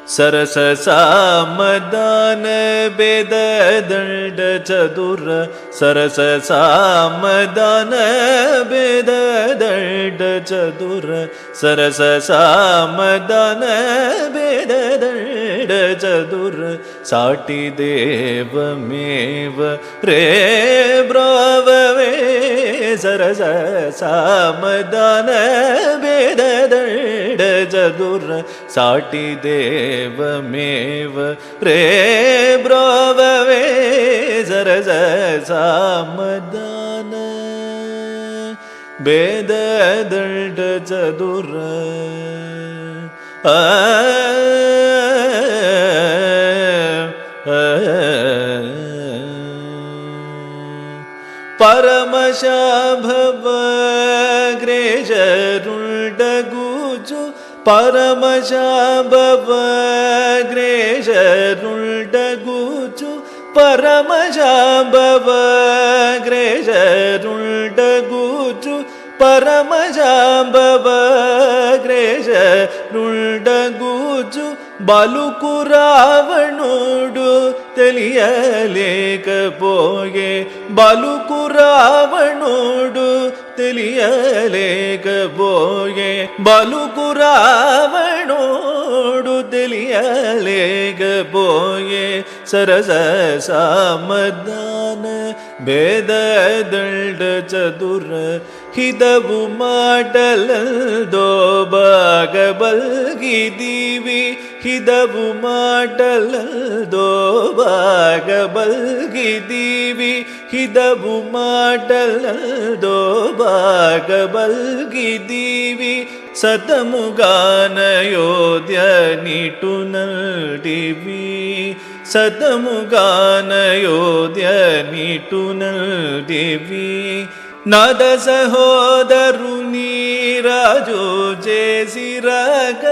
सरस सामदान वेद दंड चतुर सरस सामदान वेद दंड चतुर सरस सामदान वेद दंड चतुर साटी देवमेव रे ब्रववे सरस सामदान वेद दंड चतुर साटी देवमेव रे ब्रववे सरस सामदान वेद दंड चतुर परमशाभवग्रेशरुण्डगुजु परमशाभवग्रेशरुण्डगुजु परमशाभवग्रेशरुण्डगुजु परमशाभवग्रेशरुण्डगुजु बालुकु रावणुडु తెలియలేకపోయే బాలుకు రావణుడు తెలియలేకపోయే బాలుకు రావణుడు తెలియలేకపోయే సరస సామదాన ಭೇದ ದಂಡ ಚತುರ ಹಿದವು ಮಾಡಲದೋ ಭಾಗಬಲ್ಗಿದೀವಿ ಹಿದವು ಮಾಡಲದೋ ಭಾಗಬಲ್ಗಿದೀವಿ ಹಿದವು ಮಾಡಲದೋ ಭಾಗಬಲ್ಗಿದೀವಿ ಸತಮುಗಾನ ಯೋಧ್ಯ ನಿಟು ನಡಿವಿ ಸತಮುಗಾನ ಯೋಧ್ಯ ನಿಟು ನಡಿವಿ ನಾದ ಸಹೋದರು ನೀರಾಜು ಜೇಸಿರಾಗ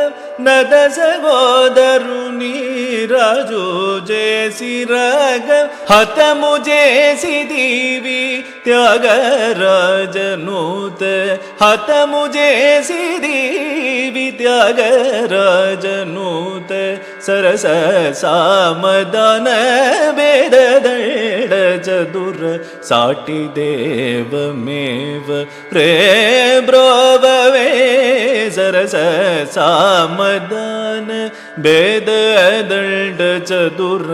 ನದ ಸಹೋದರು ನೀರಾಜು ಜೇಸಿರಾಗ ಹತಮು ಜೇಸಿದೀವಿ ತ್ಯಾಗರಾಜನೂತ ಹತಮು ಜೇಸಿದೀವಿ ತ್ಯಾಗರಾಜನೂತ ಸರಸ ಸಾಮದಾನ ವೇದ ದಂಡ ಚತುರ ಸಾಟಿ ದೇವಮೇವ ರೇ ಬ್ರೋವವೇ ಸರಸ ಸಾಮದಾನ ವೇದ ದಂಡ ಚತುರ